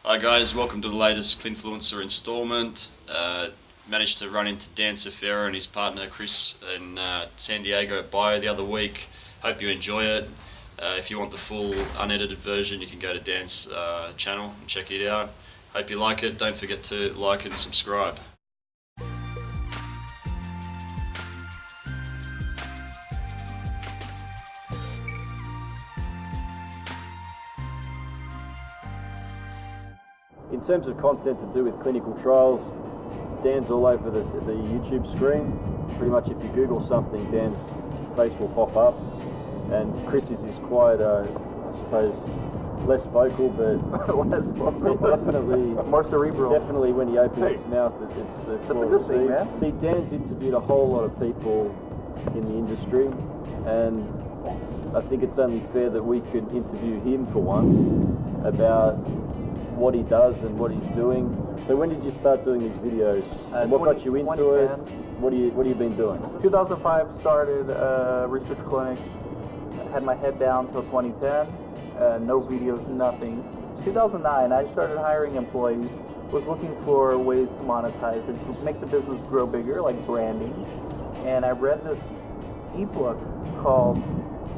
Hi guys, welcome to the latest Clinfluencer installment. Managed to run into Dan Sfera and his partner Chris in San Diego at Bio the other week. Hope you enjoy it. If you want the full unedited version, you can go to Dan's channel and check it out. Hope you like it. Don't forget to like and subscribe. In terms of content to do with clinical trials, Dan's all over the YouTube screen. Pretty much if you Google something, Dan's face will pop up. And Chris's is quite, I suppose, less vocal, but definitely more cerebral. Definitely when he opens his mouth, it's well a good thing, received. man. See, Dan's interviewed a whole lot of people in the industry, and I think it's only fair that we could interview him for once about what he does and what he's doing. So when did you start doing these videos? And what got you into it? What have you been doing? So 2005 started research clinics. Had my head down till 2010. No videos, nothing. 2009 I started hiring employees. Was looking for ways to monetize and make the business grow bigger, like branding. And I read this ebook called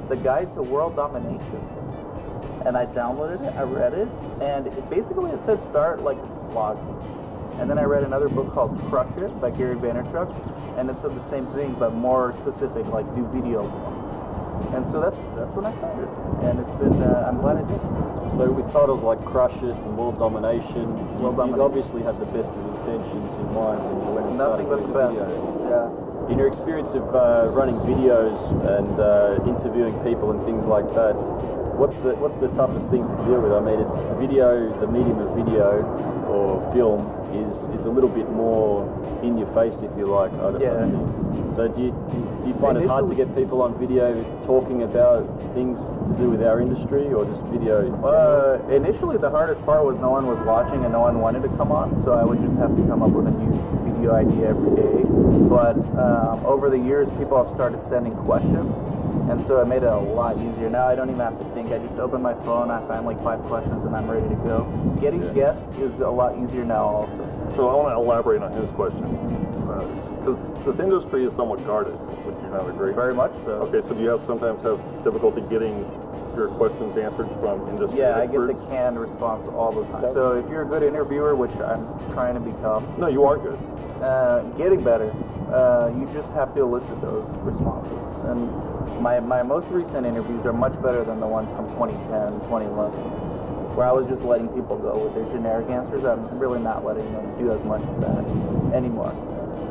The Guide to World Domination. And I downloaded it, I read it, and it said start like blogging. And then I read another book called Crush It by Gary Vaynerchuk, and it said the same thing but more specific, like do video blogs. And so that's when I started, and it's been I'm glad I did. So with titles like Crush It and World Domination, you obviously had the best of intentions in mind when you went and started doing the videos. Yeah. In your experience of running videos and interviewing people and things like that, what's the toughest thing to deal with? I mean, it's video, the medium of video or film is a little bit more in your face, if you like. I think. So do you find it hard to get people on video talking about things to do with our industry, or just video? Initially, the hardest part was no one was watching and no one wanted to come on, so I would just have to come up with a new video idea every day. But over the years, people have started sending questions. And so it made it a lot easier. Now I don't even have to think. I just open my phone, I find like 5 questions, and I'm ready to go. Getting guests is a lot easier now also. So I want to elaborate on his question. Because this industry is somewhat guarded. Would you not agree? Very much so. Okay, so do you sometimes have difficulty getting your questions answered from industry experts? Yeah, I get the canned response all the time. So if you're a good interviewer, which I'm trying to become. No, you are good. Getting better. You just have to elicit those responses. And my most recent interviews are much better than the ones from 2010, 2011, where I was just letting people go with their generic answers. I'm really not letting them do as much of that anymore.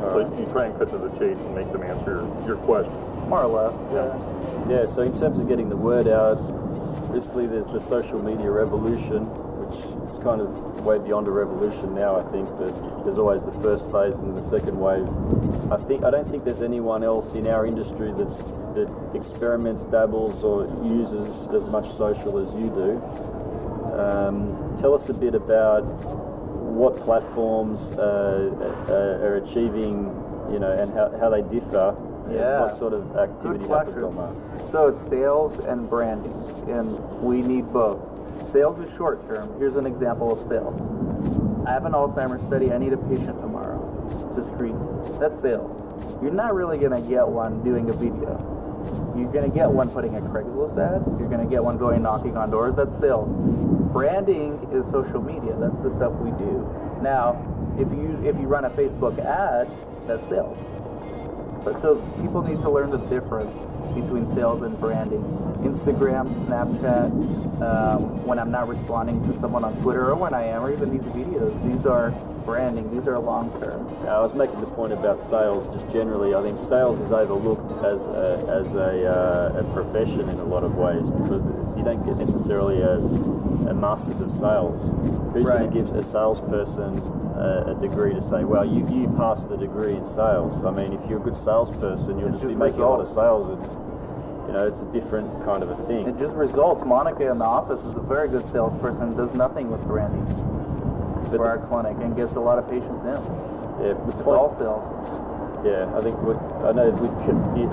So you try and cut to the chase and make them answer your question. More or less, yeah. Yeah, so in terms of getting the word out, obviously there's the social media revolution, which is kind of way beyond a revolution now, I think, but there's always the first phase and the second wave. I don't think there's anyone else in our industry that experiments, dabbles, or uses as much social as you do. Tell us a bit about what platforms are achieving, and how they differ. Yeah. What sort of activity happens on that? So it's sales and branding, and we need both. Sales is short term. Here's an example of sales. I have an Alzheimer's study. I need a patient tomorrow to screen. That's sales. You're not really going to get one doing a video. You're going to get one putting a Craigslist ad. You're going to get one going knocking on doors. That's sales. Branding is social media. That's the stuff we do. Now, if you run a Facebook ad, that's sales. But so people need to learn the difference between sales and branding. Instagram, Snapchat, when I'm not responding to someone on Twitter, or when I am, or even these videos, these are branding. These are long term. I was making the point about sales just generally. I think sales is overlooked as a profession in a lot of ways, because you don't get necessarily a masters of sales. Who's going to give a salesperson a degree to say, well, you passed the degree in sales? I mean, if you're a good salesperson, you'll just be making a lot of sales, and it's a different kind of a thing. It just results. Monica in the office is a very good salesperson, does nothing with branding for our clinic, and gets a lot of patients in. Yeah, it's all sales. Yeah, I think I know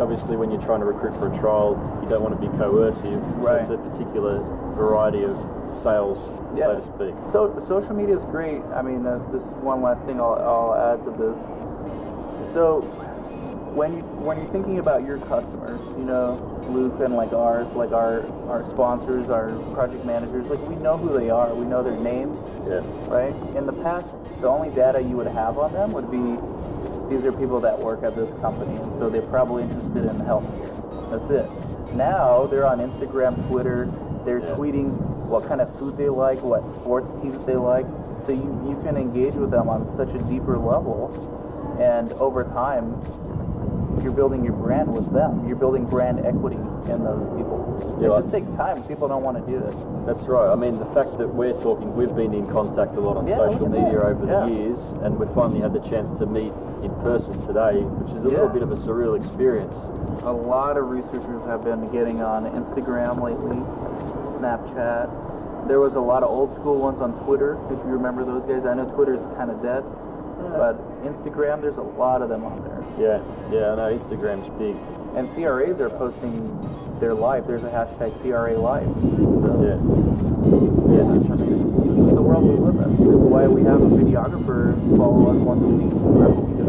obviously when you're trying to recruit for a trial, you don't want to be coercive. So Right. it's a particular variety of sales, so to speak. So social media is great. I mean, this is one last thing I'll add to this. So when you're thinking about your customers, you know, Luke and like ours, like our sponsors, our project managers, like we know who they are. We know their names. Yeah. Right? In the past, the only data you would have on them would be these are people that work at this company, and so they're probably interested in healthcare. That's it. Now they're on Instagram, Twitter. They're tweeting what kind of food they like, what sports teams they like. So you can engage with them on such a deeper level, and over time, you're building your brand with them. You're building brand equity in those people. Yeah, It just takes time. People don't want to do that. That's right. I mean, the fact that we've been in contact a lot on social look at media that. over the years, and we've finally had the chance to meet in person today, which is a little bit of a surreal experience. A lot of researchers have been getting on Instagram lately, Snapchat. There was a lot of old school ones on Twitter, if you remember those guys. I know Twitter's kind of dead, but Instagram, there's a lot of them on there. Yeah, I know Instagram's big. And CRAs are posting their life. There's a hashtag CRA Life. So Yeah, it's interesting. this is the world we live in. That's why we have a videographer follow us once a week wherever we go.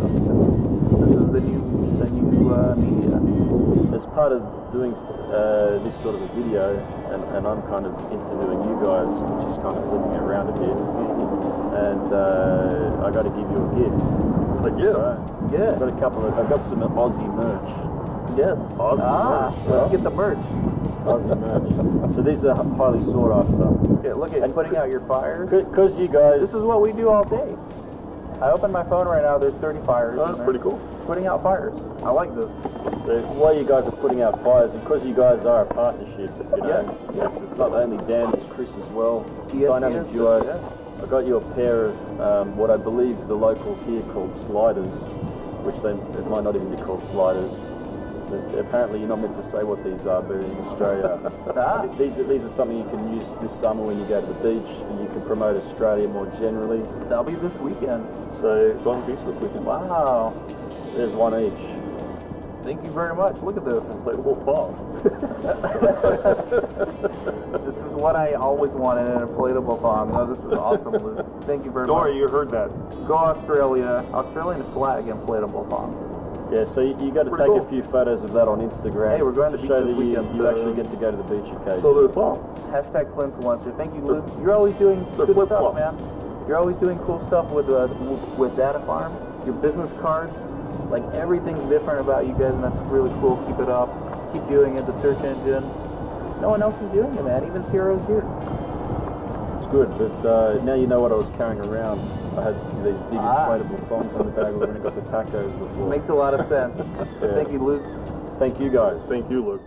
This is the new media. As part of doing this sort of a video, and I'm kind of interviewing you guys, which is kind of flipping it around a bit, and I got to give you a gift. Like, yeah. Right. Yeah. I've got some Aussie merch. Yes. Aussie merch, Let's huh? get the merch. Aussie merch. So these are highly sought after. Yeah, look at putting out your fires. Because you guys... This is what we do all day. I open my phone right now. There's 30 fires. Oh, in that's there. pretty cool. Putting out fires. I like this. So while you guys are putting out fires, and because you guys are a partnership, you know, it's not only Dan, it's Chris as well. Dynamic duo. I got you a pair of what I believe the locals here called sliders, which it might not even be called sliders. Apparently, you're not meant to say what these are, but in Australia, these are something you can use this summer when you go to the beach, and you can promote Australia more generally. That'll be this weekend. So Going to the beach this weekend. Wow. there's one each. Thank you very much. Look at this. Inflatable thong. This is what I always wanted, an inflatable thong. Oh, this is awesome, Luke. Thank you very Dora, much. you heard that. Go Australia. Australian flag inflatable thong. Yeah, so you got to pretty take cool. a few photos of that on Instagram Hey, we're going to to the show beach that this weekend, you so- actually get to go to the beach occasionally. So they're thongs. Hashtag Clinfluencer. Thank you, Luke. You're always doing They're good stuff, flip-flops. man. You're always doing cool stuff with Data Farm. Your business cards, like everything's different about you guys, and that's really cool. Keep it up. Keep doing it. The search engine. No one else is doing it, man. Even CRO's here. It's good, but now you know what I was carrying around. I had these big inflatable thongs in the bag when I got the tacos before. Makes a lot of sense. Thank you, Luke. Thank you guys. Thank you, Luke.